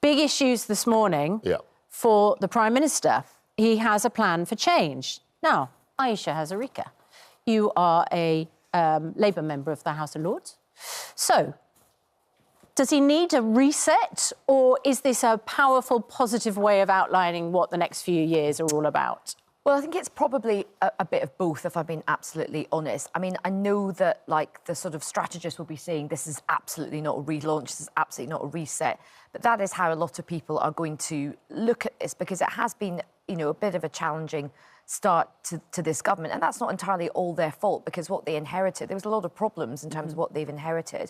big issues this morning for the Prime Minister. He has a plan for change. Now, Ayesha Hazarika, you are a Labour member of the House of Lords. So, does he need a reset, or is this a powerful, positive way of outlining what the next few years are all about? Well, I think it's probably a bit of both, if I've been absolutely honest. I mean, I know that, like, the sort of strategists will be saying this is absolutely not a relaunch, this is absolutely not a reset. But that is how a lot of people are going to look at this, because it has been, you know, a bit of a challenging start to this government. And that's not entirely all their fault, because what they inherited, there was a lot of problems in terms of what they've inherited.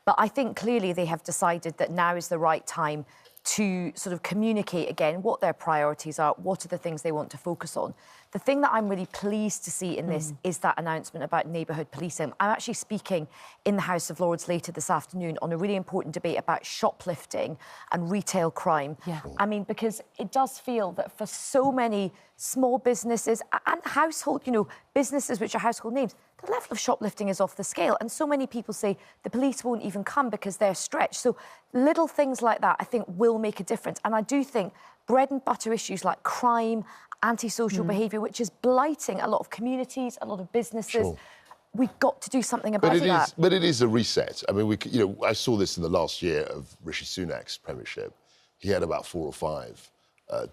But I think clearly they have decided that now is the right time to sort of communicate again what their priorities are, what are the things they want to focus on. The thing that I'm really pleased to see in this is that announcement about neighbourhood policing. I'm actually speaking in the House of Lords later this afternoon on a really important debate about shoplifting and retail crime. I mean, because it does feel that for so many small businesses and household, you know, businesses which are household names, the level of shoplifting is off the scale. And so many people say the police won't even come because they're stretched. So little things like that, I think, will make a difference. And I do think bread and butter issues like crime, antisocial behaviour, which is blighting a lot of communities, a lot of businesses. We've got to do something about that. But it is a reset. I mean, you know, I saw this in the last year of Rishi Sunak's premiership. He had about 4 or 5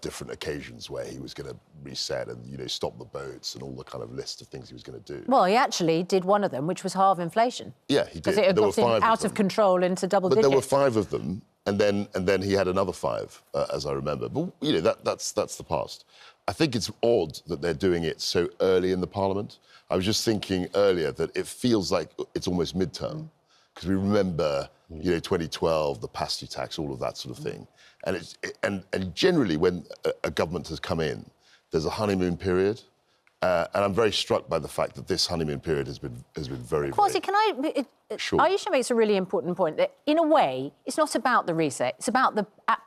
different occasions where he was going to reset and, you know, stop the boats and all the kind of list of things he was going to do. Well, he actually did one of them, which was halve inflation. Yeah, he did. Because it had got out of control into double digits. But there were 5 of them, and then he had another 5, as I remember. But, you know, that's the past. I think it's odd that they're doing it so early in the Parliament. I was just thinking earlier that it feels like it's almost midterm, because we remember, you know, 2012, the pasty tax, all of that sort of thing. And generally, when a government has come in, there's a honeymoon period, and I'm very struck by the fact that this honeymoon period has been very. Kwasi, can I? Sure. Ayesha makes a really important point that, in a way, it's not about the reset; it's about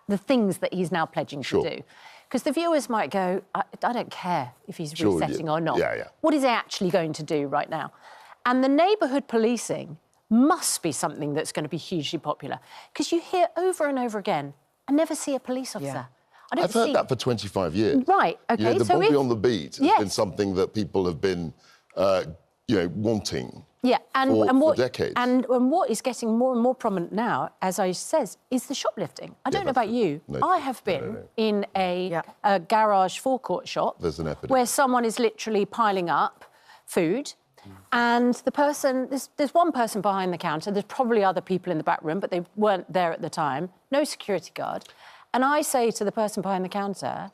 the things that he's now pledging to do. Because the viewers might go, I don't care if he's resetting or not. What is he actually going to do right now? And the neighbourhood policing must be something that's going to be hugely popular. Because you hear over and over again, I never see a police officer. I've heard that for 25 years. Right, OK. You know, the body on the beat has been something that people have been, you know, wanting for decades. And what is getting more and more prominent now, as I says, is the shoplifting. I don't know about you. I have been in a garage forecourt shop where someone is literally piling up food, and the person, there's one person behind the counter, there's probably other people in the back room, but they weren't there at the time, no security guard. And I say to the person behind the counter,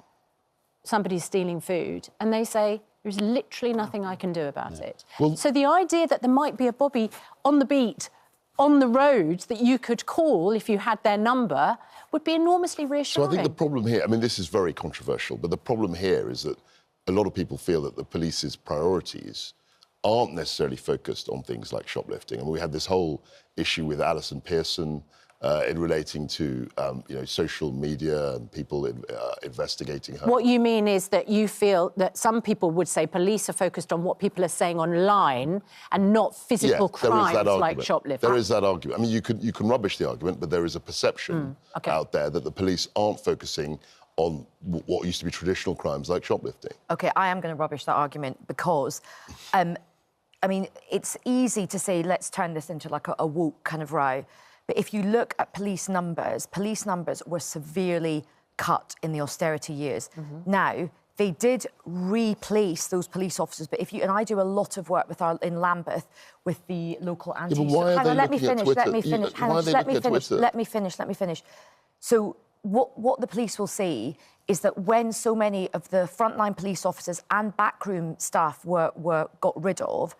somebody's stealing food, and they say, there's literally nothing I can do about it. Well, so the idea that there might be a bobby on the beat, on the road, that you could call if you had their number would be enormously reassuring. So I think the problem here, I mean, this is very controversial, but the problem here is that a lot of people feel that the police's priorities aren't necessarily focused on things like shoplifting. I mean, we had this whole issue with Alison Pearson in relating to, you know, social media and people investigating her. What you mean is that you feel that some people would say police are focused on what people are saying online and not physical crimes like shoplifting. There is that argument. I mean, you can rubbish the argument, but there is a perception out there that the police aren't focusing on what used to be traditional crimes like shoplifting. OK, I am going to rubbish that argument because, I mean, it's easy to say, let's turn this into like a woke kind of row. But if you look at police numbers were severely cut in the austerity years. Now, they did replace those police officers, but and I do a lot of work in Lambeth with the local Let me finish. So what the police will say is that when so many of the frontline police officers and backroom staff were got rid of,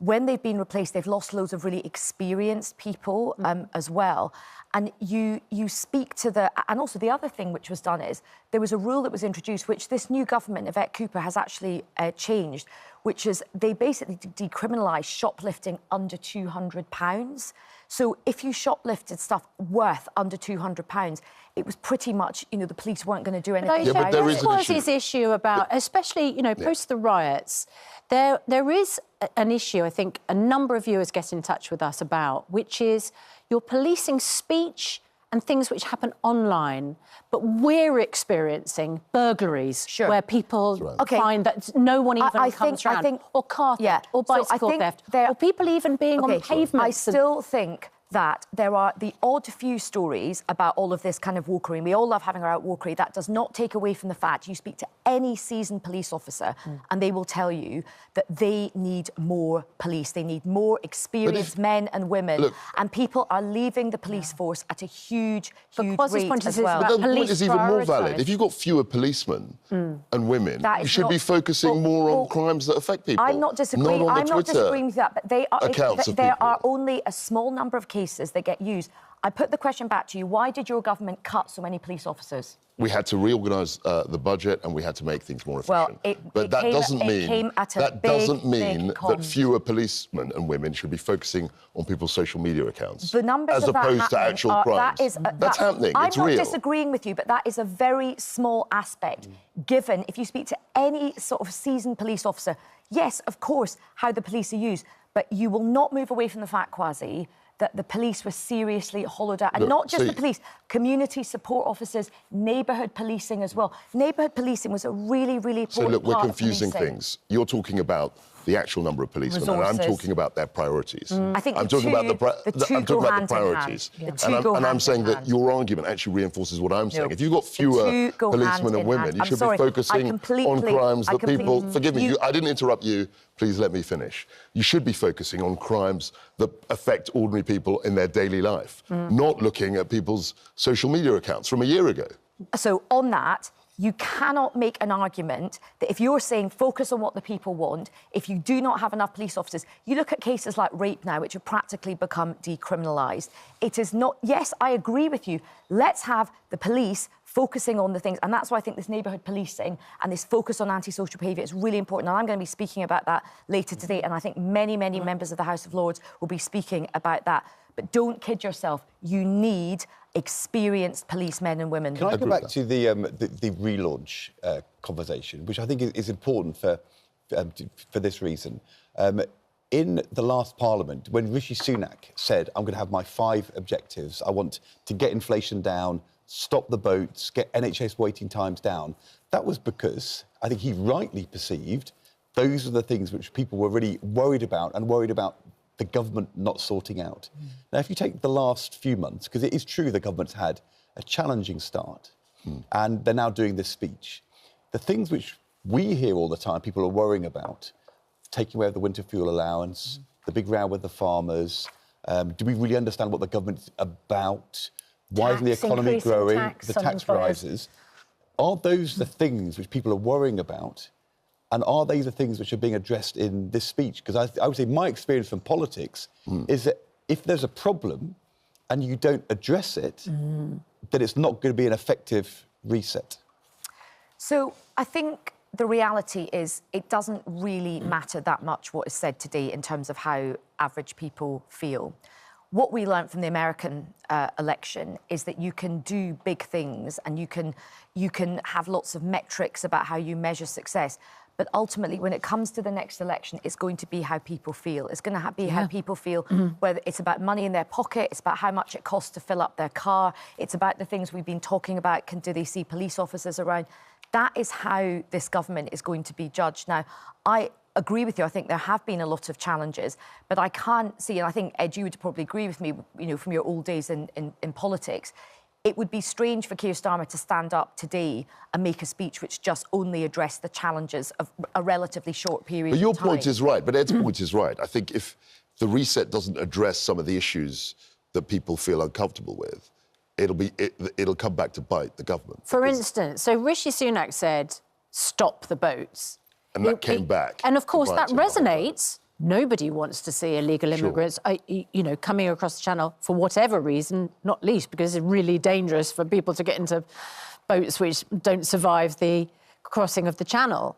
when they've been replaced, they've lost loads of really experienced people as well. And you speak to and also the other thing which was done is there was a rule that was introduced, which this new government, Yvette Cooper, has actually changed, which is they basically decriminalised shoplifting under £200. So if you shoplifted stuff worth under £200, it was pretty much, you know, the police weren't going to do anything. But there is an his issue about, especially, you know, post the riots, there is an issue, I think, a number of viewers get in touch with us about, which is you're policing speech and things which happen online. But we're experiencing burglaries where people find that no one even comes around, or car theft, or bicycle theft, or people even being on pavements. I still think that there are the odd few stories about all of this kind of wokery. We all love having our wokery. That does not take away from the fact you speak to any seasoned police officer and they will tell you that they need more police. They need more experienced men and women. And people are leaving the police force at a huge rate as well. But the point is even more valid. If you've got fewer policemen and women, you should be focusing more on crimes that affect people. I'm not disagreeing. I'm not disagreeing with that. But there are only a small number of cases that get used. I put the question back to you. Why did your government cut so many police officers? We had to reorganise the budget and we had to make things more efficient. But that doesn't mean that fewer policemen and women should be focusing on people's social media accounts the numbers as of that opposed to actual crimes. That's happening. It's real. I'm not disagreeing with you, but that is a very small aspect. Given, if you speak to any sort of seasoned police officer, yes, of course, how the police are used, but you will not move away from the fact, Kwasi, that the police were seriously hollowed out. And not just the police, community support officers, neighbourhood policing as well. Neighbourhood policing was a really important part of policing. So, look, we're confusing things. You're talking about the actual number of policemen, and I'm talking about their priorities. I think I'm talking about the priorities. And I'm saying that your argument actually reinforces what I'm saying. If you've got fewer policemen and women, you should be focusing on crimes that people... Forgive me, I didn't interrupt you. Please let me finish. You should be focusing on crimes that affect ordinary people in their daily life, not looking at people's social media accounts from a year ago. So, on that, you cannot make an argument that if you're saying focus on what the people want, if you do not have enough police officers, you look at cases like rape now, which have practically become decriminalised. It is not... Yes, I agree with you. Let's have the police focusing on the things. And that's why I think this neighbourhood policing and this focus on antisocial behaviour is really important. And I'm going to be speaking about that later today. And I think many members of the House of Lords will be speaking about that. But don't kid yourself. You need experienced policemen and women. Can I go back to the relaunch conversation, which I think is important for this reason. In the last Parliament, when Rishi Sunak said, I'm going to have my 5 objectives, I want to get inflation down, stop the boats, get NHS waiting times down, that was because I think he rightly perceived those are the things which people were really worried about the government not sorting out. Now, if you take the last few months, because it is true the government's had a challenging start, and they're now doing this speech, the things which we hear all the time people are worrying about, taking away the winter fuel allowance, the big row with the farmers, do we really understand what the government's about? Why isn't the economy growing? The tax rises. Are those the things which people are worrying about? And are these the things which are being addressed in this speech? Because I would say my experience from politics is that if there's a problem and you don't address it, then it's not going to be an effective reset. So I think the reality is it doesn't really matter that much what is said today in terms of how average people feel. What we learned from the American election is that you can do big things and you can have lots of metrics about how you measure success. But ultimately, when it comes to the next election, it's going to be how people feel. It's going to be how people feel, whether it's about money in their pocket, it's about how much it costs to fill up their car, it's about the things we've been talking about, do they see police officers around? That is how this government is going to be judged. Now, I agree with you. I think there have been a lot of challenges, but I can't see, and I think, Ed, you would probably agree with me, you know, from your old days in politics, it would be strange for Keir Starmer to stand up today and make a speech which just only addressed the challenges of a relatively short period of time. But your point is right, but Ed's point is right. I think if the reset doesn't address some of the issues that people feel uncomfortable with, it'll come back to bite the government. For instance, so Rishi Sunak said, stop the boats. And that came back. And of course that resonates. Nobody wants to see illegal immigrants, you know, coming across the channel for whatever reason, not least because it's really dangerous for people to get into boats which don't survive the crossing of the channel.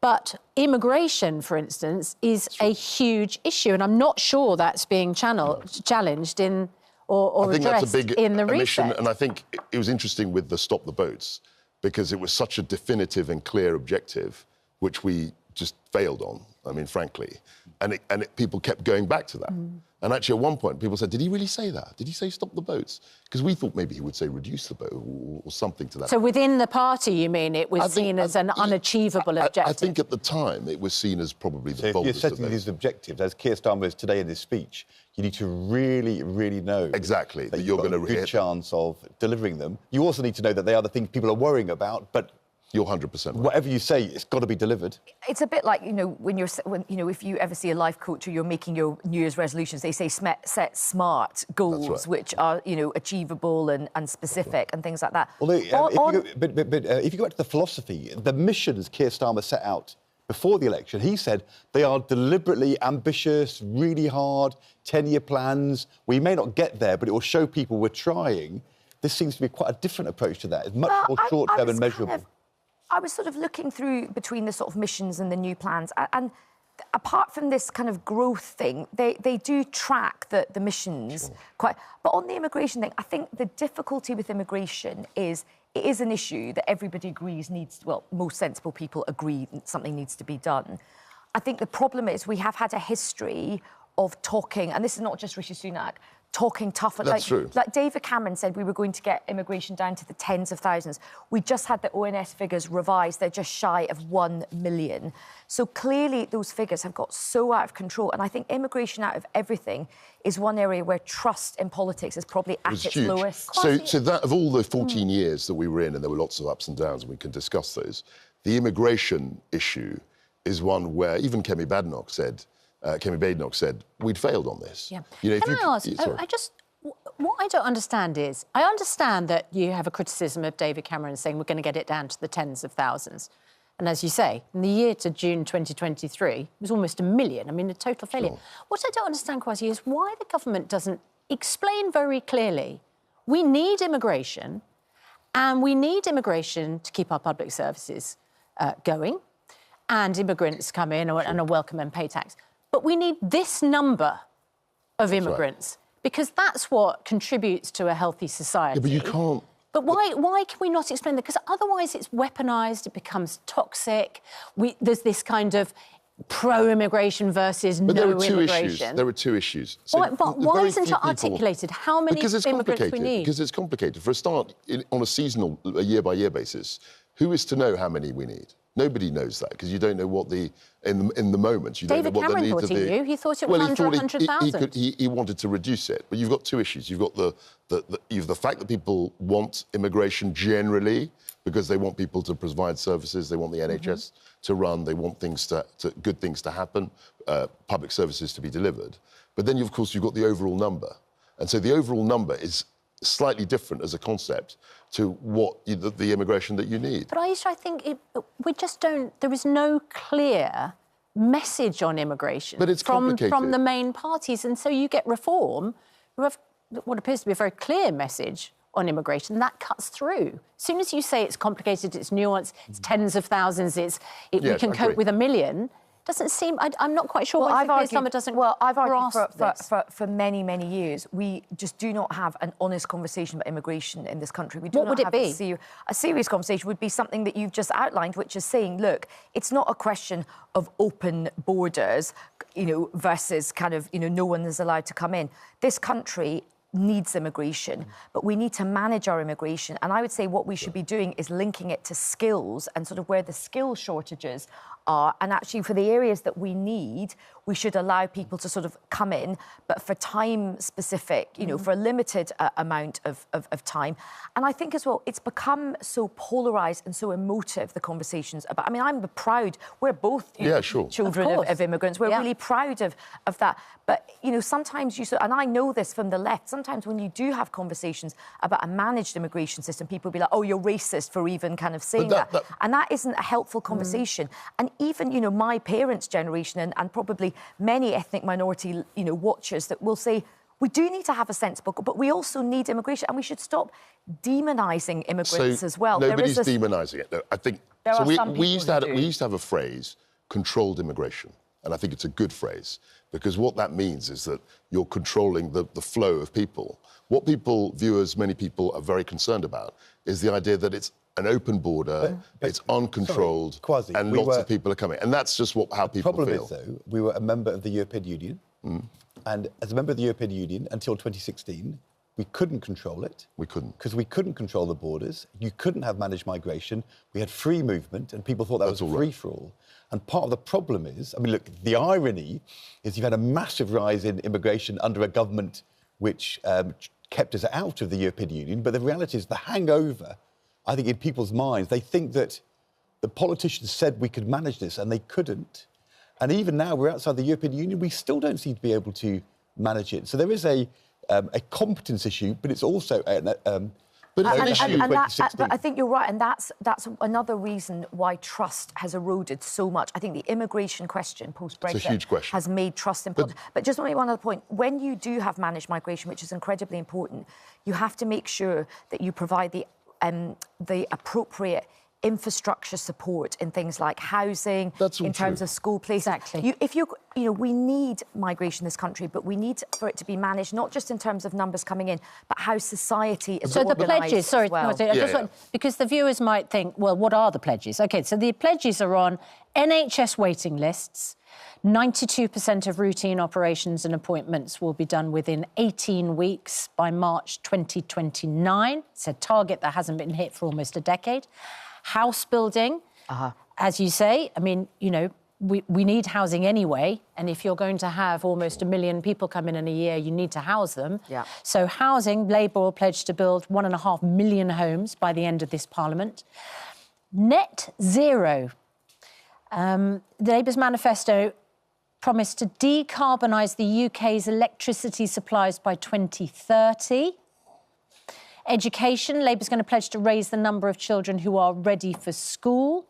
But immigration, for instance, is a huge issue, and I'm not sure that's being challenged in or addressed in the reset. And I think it was interesting with the Stop the Boats because it was such a definitive and clear objective, which we just failed on. I mean, frankly. And people kept going back to that. And actually, at one point, people said, did he really say that? Did he say stop the boats? Because we thought maybe he would say reduce the boat or something to that. So within the party, you mean, it was seen as an unachievable objective? I think at the time, it was seen as probably the boldest So if you're setting these objectives, as Keir Starmer is today in his speech, you need to really, really know exactly that you're going to have a good chance of delivering them. You also need to know that they are the things people are worrying about, but you're 100% right. Whatever you say, it's got to be delivered. It's a bit like, when if you ever see a life coach or you're making your New Year's resolutions, they say set SMART goals, which are, achievable and specific and things like that. Although, if you go back to the philosophy, the missions Keir Starmer set out before the election, he said they are deliberately ambitious, really hard, 10-year plans. We may not get there, but it will show people we're trying. This seems to be quite a different approach to that. It's much more short-term and measurable. I was sort of looking through between the sort of missions and the new plans, and apart from this kind of growth thing, they do track the missions quite. But on the immigration thing, I think the difficulty with immigration is it is an issue that everybody agrees most sensible people agree something needs to be done. I think the problem is we have had a history of talking, and this is not just Rishi Sunak, talking tough. That's true. Like David Cameron said, we were going to get immigration down to the tens of thousands. We just had the ONS figures revised. They're just shy of 1 million. So clearly those figures have got so out of control. And I think immigration out of everything is one area where trust in politics is probably at its lowest. So that of all the 14 years that we were in, and there were lots of ups and downs, and we can discuss those, the immigration issue is one where even Kemi Badenoch said, we'd failed on this. Yeah. Can I ask, what I don't understand is, I understand that you have a criticism of David Cameron saying we're going to get it down to the tens of thousands. And as you say, in the year to June 2023, it was almost 1 million. I mean, a total failure. Sure. What I don't understand, Kwasi, is why the government doesn't explain very clearly, we need immigration, and we need immigration to keep our public services going, and immigrants come in and are welcome and pay tax. But we need this number of immigrants because that's what contributes to a healthy society. Yeah, but you can't... But why can we not explain that? Because otherwise it's weaponised, it becomes toxic. There's this kind of pro-immigration versus no immigration. There are two issues. So why isn't it articulated how many immigrants we need? Because it's complicated. For a start, on a seasonal, a year-by-year basis, who is to know how many we need? Nobody knows that because you don't know what in the moment you don't know what the needs of the... David Cameron thought he knew. He thought it was under 100,000. He wanted to reduce it, but you've got two issues. You've got the fact that people want immigration generally because they want people to provide services, they want the NHS to run, they want good things to happen, public services to be delivered. But then, of course, you've got the overall number, and so the overall number is slightly different as a concept to what the immigration that you need. But Ayesha, I think we just don't... There is no clear message on immigration but it's from the main parties, and so you get Reform, who have what appears to be a very clear message on immigration, that cuts through. As soon as you say it's complicated, it's nuanced, it's tens of thousands, we can cope with 1 million... Doesn't seem... I'm not quite sure why Keir Starmer doesn't... Well, I've argued for many, many years, we just do not have an honest conversation about immigration in this country. We do what would it be? A serious conversation would be something that you've just outlined, which is saying, look, it's not a question of open borders, versus kind of, no one is allowed to come in. This country needs immigration, but we need to manage our immigration. And I would say what we should be doing is linking it to skills and sort of where the skill shortages are. And actually, for the areas that we need, we should allow people to sort of come in, but for time specific, for a limited amount of time. And I think as well, it's become so polarised and so emotive, the conversations about... I mean, I'm proud, we're both children of immigrants. We're really proud of that. But, sometimes and I know this from the left, sometimes when you do have conversations about a managed immigration system, people will be like, oh, you're racist for even kind of saying that. And that isn't a helpful conversation. And even, my parents' generation and probably many ethnic minority, watchers that will say, we do need to have a sensible, but we also need immigration, and we should stop demonising immigrants as well. Nobody's demonising it. No, I think... We used to have a phrase, controlled immigration. And I think it's a good phrase, because what that means is that you're controlling the flow of people. What many people are very concerned about is the idea that it's an open border, it's uncontrolled, Kwasi, and lots of people are coming. And that's just how people feel. The problem is, though, we were a member of the European Union, and as a member of the European Union until 2016, we couldn't control it. We couldn't. Because we couldn't control the borders. You couldn't have managed migration. We had free movement, and people thought that was free-for-all. And part of the problem is, I mean, look, the irony is you've had a massive rise in immigration under a government which kept us out of the European Union, but the reality is the hangover, I think, in people's minds, they think that the politicians said we could manage this, and they couldn't. And even now we're outside the European Union, we still don't seem to be able to manage it. So there is a competence issue, but it's also but I think you're right, and that's another reason why trust has eroded so much. I think the immigration question post-Brexit has made trust important. But just want to make one other point. When you do have managed migration, which is incredibly important, you have to make sure that you provide the appropriate infrastructure support in things like housing, in terms of school places. Exactly. We need migration in this country, but we need for it to be managed not just in terms of numbers coming in, but how society is organised. So the pledges, sorry, because the viewers might think, well, what are the pledges? OK, so the pledges are on NHS waiting lists. 92% of routine operations and appointments will be done within 18 weeks by March 2029. It's a target that hasn't been hit for almost a decade. House building, as you say, I mean, we need housing anyway, and if you're going to have almost 1 million people come in a year, you need to house them. Yeah. So housing, Labour will pledge to build 1.5 million homes by the end of this Parliament. Net zero. Labour's manifesto promised to decarbonise the UK's electricity supplies by 2030. Education, Labour's going to pledge to raise the number of children who are ready for school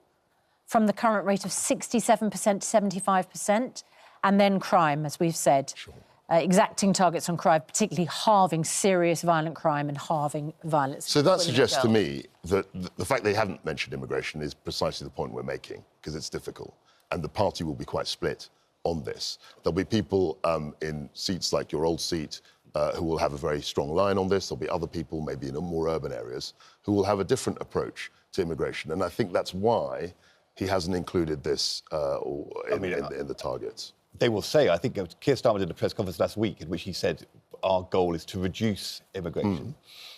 from the current rate of 67% to 75%. And then crime, as we've said. Exacting targets on crime, particularly halving serious violent crime and halving violence. So that suggests to me that the fact they haven't mentioned immigration is precisely the point we're making, because it's difficult. And the party will be quite split on this. There'll be people in seats like your old seat who will have a very strong line on this. There'll be other people, maybe in more urban areas, who will have a different approach to immigration. And I think that's why he hasn't included this in the targets. They will say, I think Keir Starmer did a press conference last week in which he said our goal is to reduce immigration.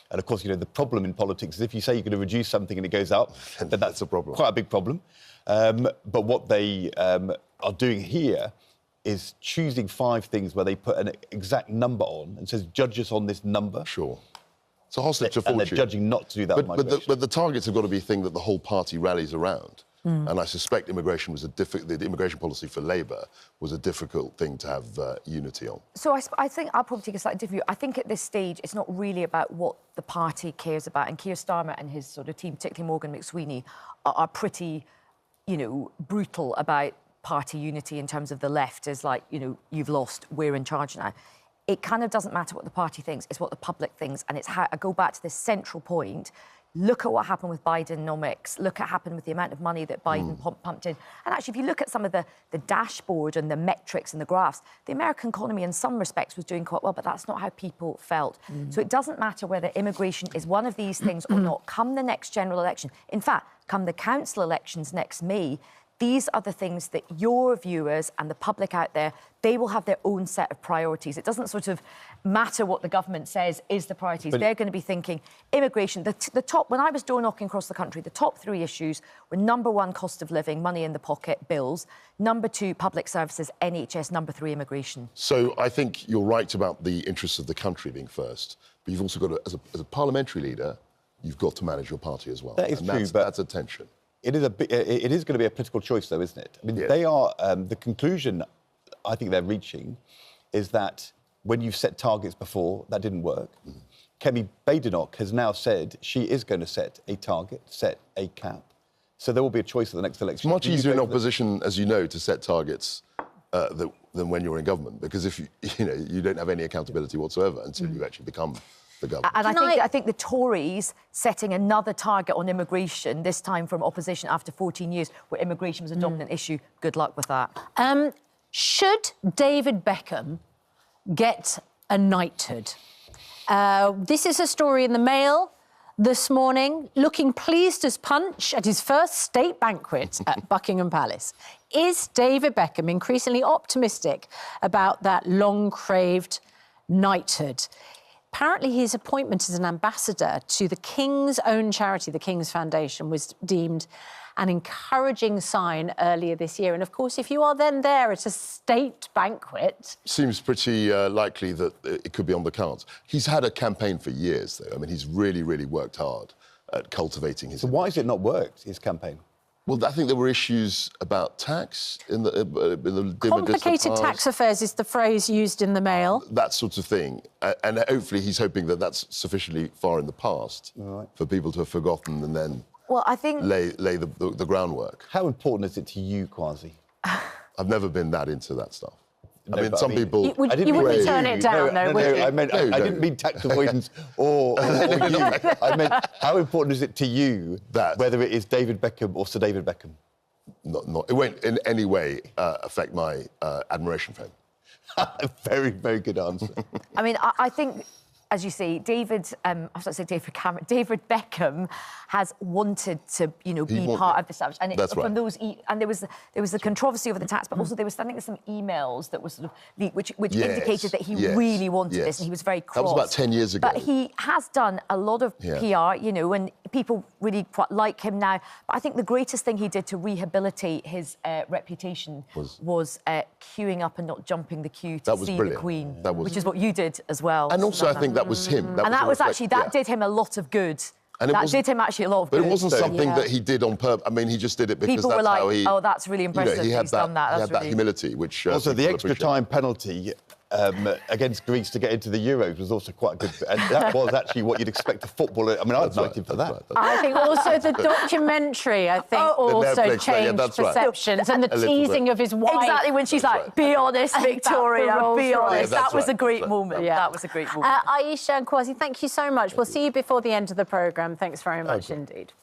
And of course, the problem in politics is if you say you're going to reduce something and it goes up, then that's a problem. Quite a big problem. But what they are doing here is choosing 5 things where they put an exact number on and says, judge us on this number. Sure. It's a hostage to fortune. And they're judging not to do that. But the targets have got to be a thing that the whole party rallies around. And I suspect immigration was the immigration policy for Labour was a difficult thing to have unity on. So I think I'll probably take a slightly different view. I think at this stage it's not really about what the party cares about. And Keir Starmer and his sort of team, particularly Morgan McSweeney, are pretty, brutal about party unity in terms of the left is like, you've lost, we're in charge now. It kind of doesn't matter what the party thinks, it's what the public thinks. And it's how I go back to this central point. Look at what happened with Bidenomics. Look at what happened with the amount of money that Biden pumped in. And actually, if you look at some of the dashboard and the metrics and the graphs, the American economy in some respects was doing quite well, but that's not how people felt. So it doesn't matter whether immigration is one of these things or not. Come the next general election. In fact, come the council elections next May, these are the things that your viewers and the public out there, they will have their own set of priorities. It doesn't sort of matter what the government says is the priorities. They're going to be thinking immigration. The top, when I was door knocking across the country, the top 3 issues were number 1, cost of living, money in the pocket, bills. Number 2, public services, NHS. Number 3, immigration. So I think you're right about the interests of the country being first, but you've also got to, as a parliamentary leader, you've got to manage your party as well. That is true, but that's a tension. It is going to be a political choice, though, isn't it? I mean, they are... the conclusion I think they're reaching is that when you've set targets before, that didn't work. Kemi Badenoch has now said she is going to set a target, set a cap. So there will be a choice at the next election. It's much easier in opposition, as you know, to set targets than when you're in government, because if you don't have any accountability whatsoever until you actually become the government. And I think the Tories setting another target on immigration, this time from opposition after 14 years, where immigration was a dominant issue, good luck with that. Should David Beckham get a knighthood? This is a story in the Mail this morning, looking pleased as punch at his first state banquet at Buckingham Palace. Is David Beckham increasingly optimistic about that long-craved knighthood? Apparently, his appointment as an ambassador to the King's own charity, the King's Foundation, was deemed an encouraging sign earlier this year. And, of course, if you are then there at a state banquet... Seems pretty likely that it could be on the cards. He's had a campaign for years, though. I mean, he's really, really worked hard at cultivating his... So why has it not worked, his campaign? Well, I think there were issues about tax in the complicated tax affairs is the phrase used in the Mail. That sort of thing. And hopefully he's hoping that that's sufficiently far in the past for people to have forgotten and then I think lay the groundwork. How important is it to you, Kwasi? I've never been that into that stuff. No, I mean, some people... You wouldn't turn it down, though, would you? I didn't mean tax avoidance or you. I meant, how important is it to you whether it is David Beckham or Sir David Beckham? It won't in any way affect my admiration for him. Very, very good answer. I mean, I think... As you see, David Beckham has wanted to, be part of the establishment. And that's right. And there was the controversy over the tax, but also there was some emails that were sort of leaked, which indicated that he really wanted this, and he was very cross. That was about 10 years ago. But he has done a lot of PR, and people really quite like him now. But I think the greatest thing he did to rehabilitate his reputation was queuing up and not jumping the queue to see the Queen, which is what you did as well. And also, I think that was him. That did him a lot of good. And that did him actually a lot of good. But it wasn't something that he did on purpose. I mean, he just did it because people that's were like, how he... oh, that's really impressive he's done that. He had that humility, which... Also, the extra time penalty against Greece to get into the Euros was also quite good. And that was actually what you'd expect a footballer... I mean, I'd like him for that. I think also the documentary, also changed perceptions. And the teasing of his wife. Exactly, when she's like, be honest, Victoria, be honest. That was a great moment. That was a great moment. Ayesha and Kwasi, thank you so much. We'll see you before the end of the programme. Thanks very much indeed.